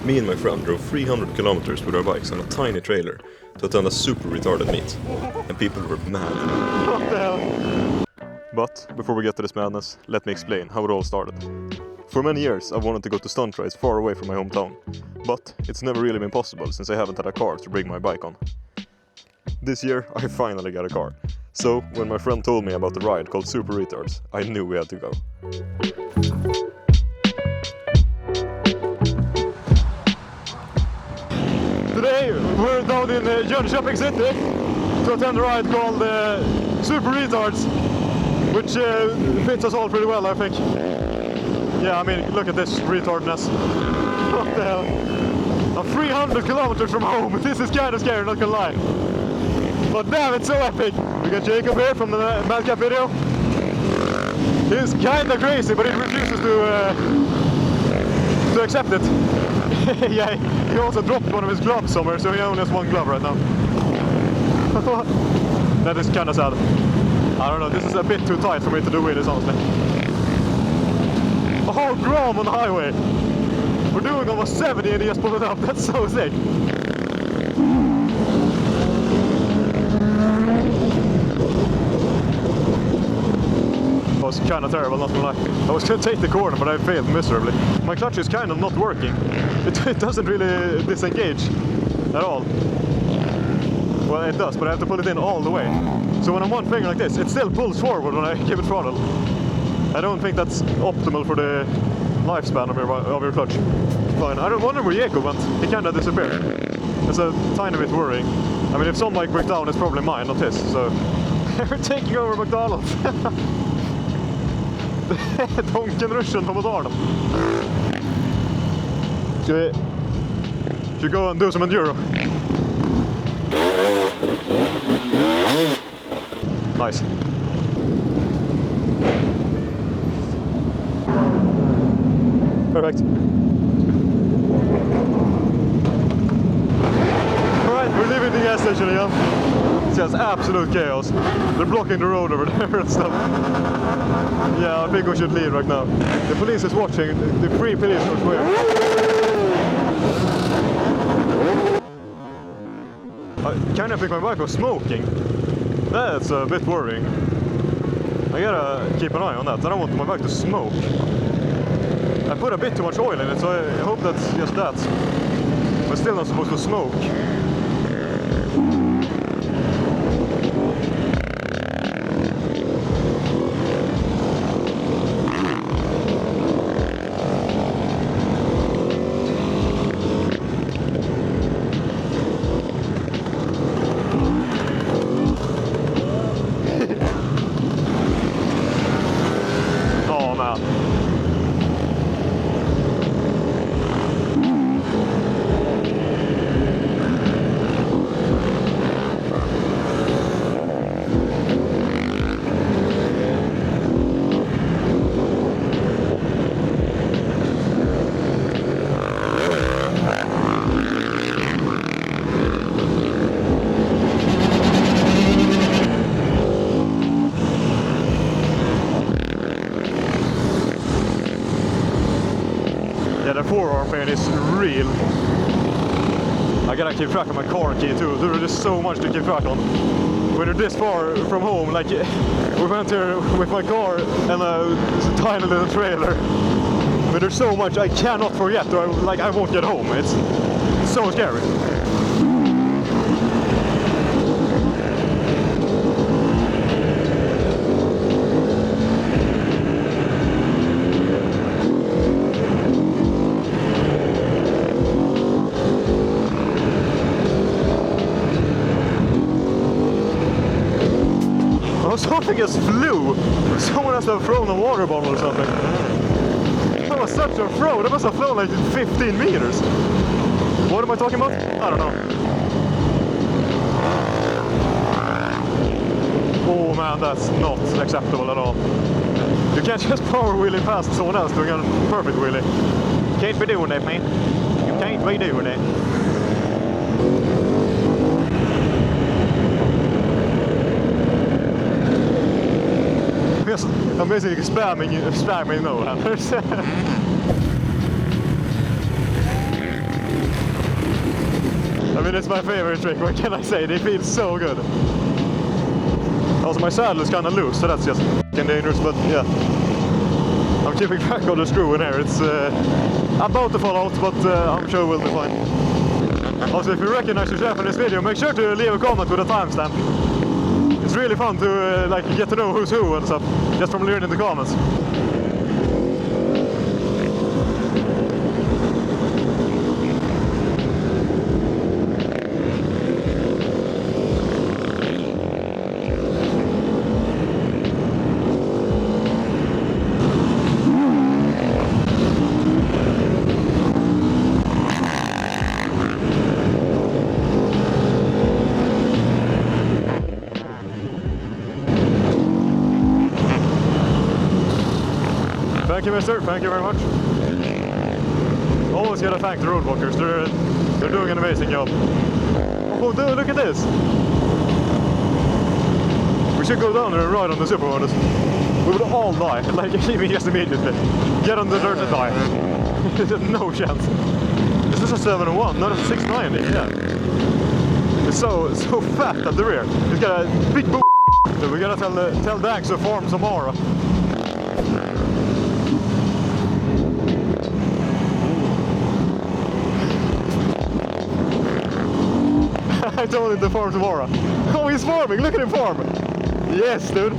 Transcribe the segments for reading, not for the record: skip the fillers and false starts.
Me and my friend drove 300 kilometers with our bikes on a tiny trailer to attend a super retarded meet, and people were mad. What the hell? But before we get to this madness, let me explain how it all started. For many years I've wanted to go to stunt rides far away from my hometown, but it's never really been possible since I haven't had a car to bring my bike on. This year I finally got a car, so when my friend told me about the ride called Superretards, I knew we had to go. Today we're down in Jönköping City to attend a ride called Superretards, which fits us all pretty well, I think. Yeah, I mean, look at this retardness. What the hell? I'm 300 kilometers from home. This is kind of scary, not gonna lie. But damn, it's so epic. We got Jacob here from the Madcap video. He's kind of crazy, but he refuses to accept it. Yeah, he also dropped one of his gloves somewhere, so he only has one glove right now. That is kind of sad. I don't know, this is a bit too tight for me to do with this, honestly. Oh, Grom on the highway! We're doing almost 70 and he just pulled it up, that's so sick! That was kind of terrible, not gonna lie. I was gonna take the corner, but I failed miserably. My clutch is kind of not working. It doesn't really disengage at all. Well, it does, but I have to put it in all the way. So when I'm one finger like this, it still pulls forward when I give it throttle. I don't think that's optimal for the lifespan of your clutch. Fine. I don't wonder where Jacob went. He kind of disappeared. It's a tiny bit worrying. I mean, if some bike breaks down, it's probably mine, not his. So we're taking over McDonald's. Donken-ruschen på motorn. Should we go and do some enduro? Nice. Perfect. Alright, we're leaving the gas station again. It's just absolute chaos. They're blocking the road over there and stuff. Yeah, I think we should leave right now. The police is watching. The free police are swear. I kind of think my bike was smoking. That's a bit worrying. I gotta keep an eye on that. I don't want my bike to smoke. I put a bit too much oil in it, so I hope that's just that. But still not supposed to smoke. Oh man. Yeah, the forearm pain is real. I gotta keep track of my car key too. There is so much to keep track on. When you're this far from home, like we went here with my car and a tiny little trailer. But there's so much I cannot forget, or I won't get home. It's so scary. Something just flew. Someone has to have thrown a water bottle or something. That was such a throw. That must have flown like 15 meters. What am I talking about? I don't know. Oh man, that's not acceptable at all. You can't just power wheelie past someone else doing a perfect wheelie. Can't be doing that, man. You can't be doing that. Yes, I'm basically spamming no hammers. mean, it's my favorite trick. What can I say? They feel so good. Also, my saddle is kind of loose, so that's just f***ing dangerous, but yeah. I'm keeping track of the screw in here. It's about to fall out, but I'm sure we'll be fine. Also, if you recognize yourself in this video, make sure to leave a comment with a timestamp. It's really fun to like get to know who's who and stuff, just from learning the comments. Thank you, mister. Thank you very much. Always gotta thank the roadwalkers. They're doing an amazing job. Oh, dude, look at this. We should go down there and ride on the Supermotos. We would all die, like even just immediately. Get on the dirt and die. No chance. This is a 701, not a 690. Yeah. It's so fat at the rear. It's got a big boot. So we gotta tell Dax to form some more. I told him to form tomorrow. Oh, he's forming! Look at him form! Yes, dude!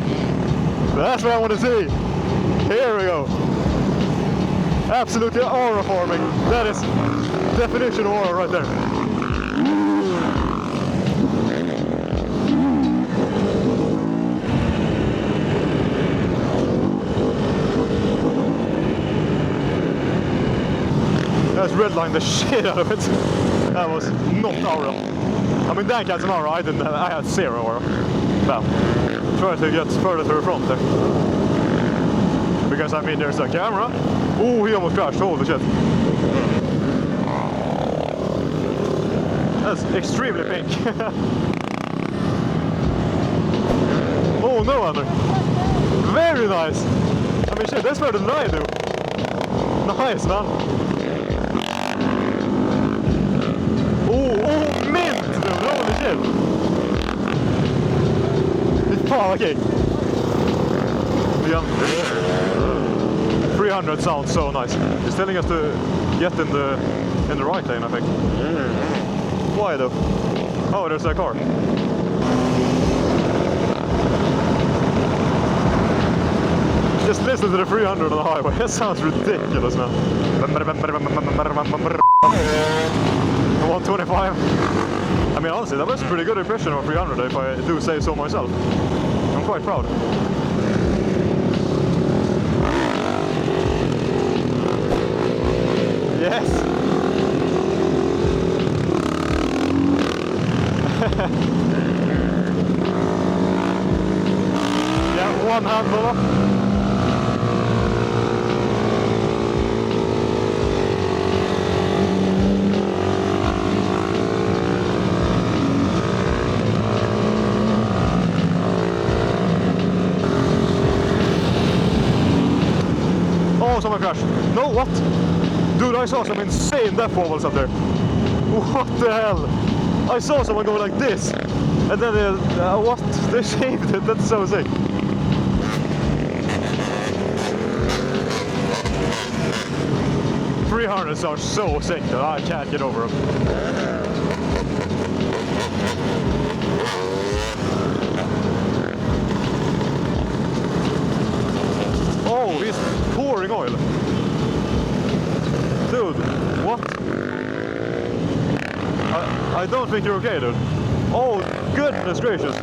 That's what I want to see! Here we go! Absolutely aura forming! That is definition of aura right there! That's redlined the shit out of it! That was not aura. I mean, Dan had some aura, I had zero aura. Well, try to get further to the front there. Because I mean, there's a camera. Oh, he almost crashed, holy shit. That's extremely pink. Oh no, Andrew. Very nice. I mean, shit, that's better than I do. Nice, man. Oh, mint, dude, holy shit. Oh, okay. Yeah. 300 sounds so nice. It's telling us to get in the right lane, I think. Why though? Oh, there's a car. Just listen to the 300 on the highway. That sounds ridiculous, man. 125. I mean, honestly, that was a pretty good impression of 300 if I do say so myself. I'm quite proud. Yes! Yeah, one handful up. Oh, someone crashed. No, what? Dude, I saw some insane death wobbles up there. What the hell? I saw someone go like this. And then they, what? They shaved it. That's so sick. $300 are so sick that I can't get over them. Oh, he's pouring oil. Dude, what? I don't think you're okay, dude. Oh, goodness gracious.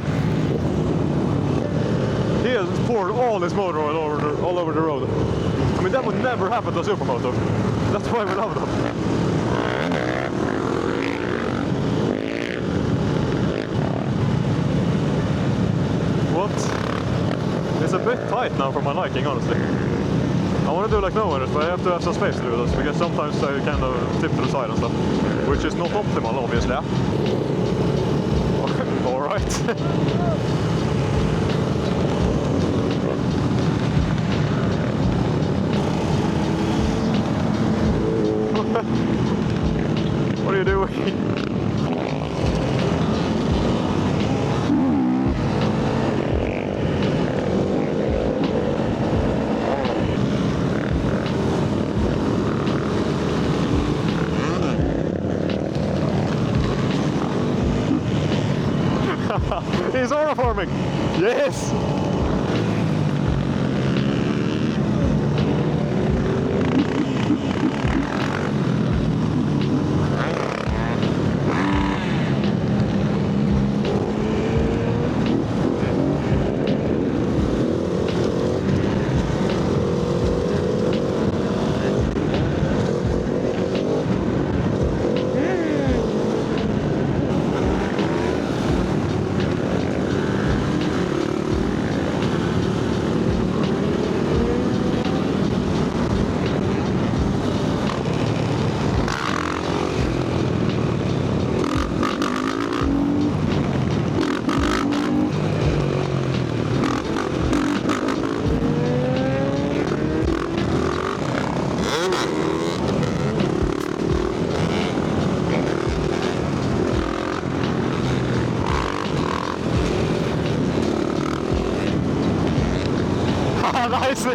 He has poured all his motor oil all over the road. I mean, that would never happen to a Supermoto. That's why we love them. What? It's a bit tight now for my liking, honestly. I want to do like no others, but I have to have some space to do this, because sometimes I kind of tip to the side and stuff, which is not optimal, obviously. Alright. What are you doing? He's aura forming! Yes! Nice! Fy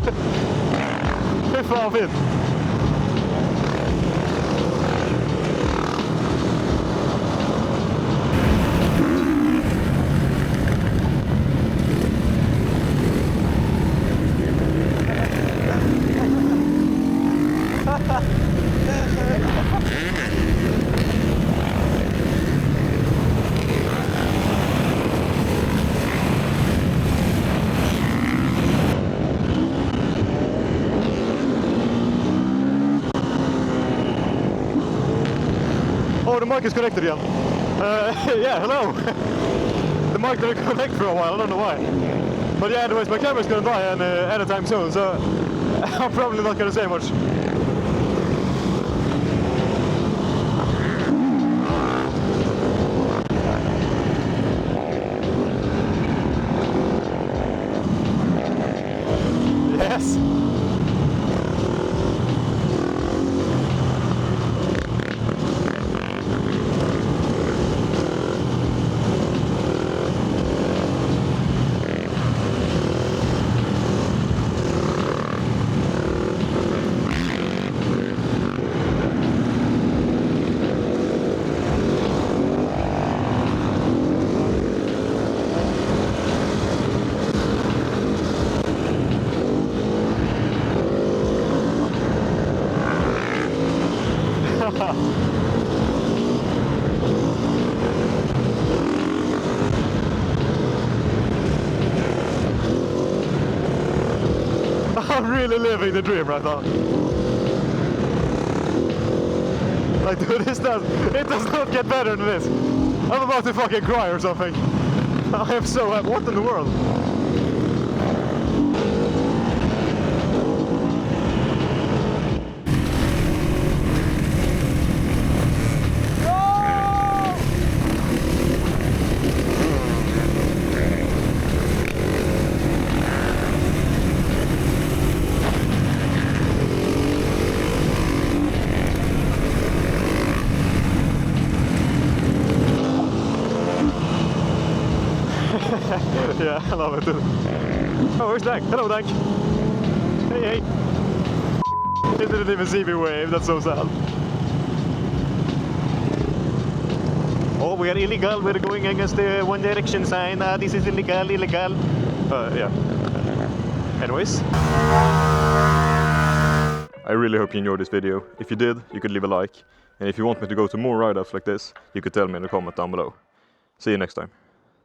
fan fint! Oh, the mic is connected again. Yeah, hello. The mic didn't connect for a while, I don't know why. But yeah, anyways, my camera's gonna die anytime soon, so I'm probably not gonna say much. Yes. I'm really living the dream right now. Like, dude, it does not get better than this. I'm about to fucking cry or something. I am so happy. What in the world? Yeah, I love it. Oh, where's Dank? Hello, Dank. Hey, hey. He didn't even see me wave, that's so sad. Oh, we are illegal, we're going against the One Direction sign. This is illegal. Yeah. Anyways. I really hope you enjoyed this video. If you did, you could leave a like. And if you want me to go to more ride-ups like this, you could tell me in the comment down below. See you next time.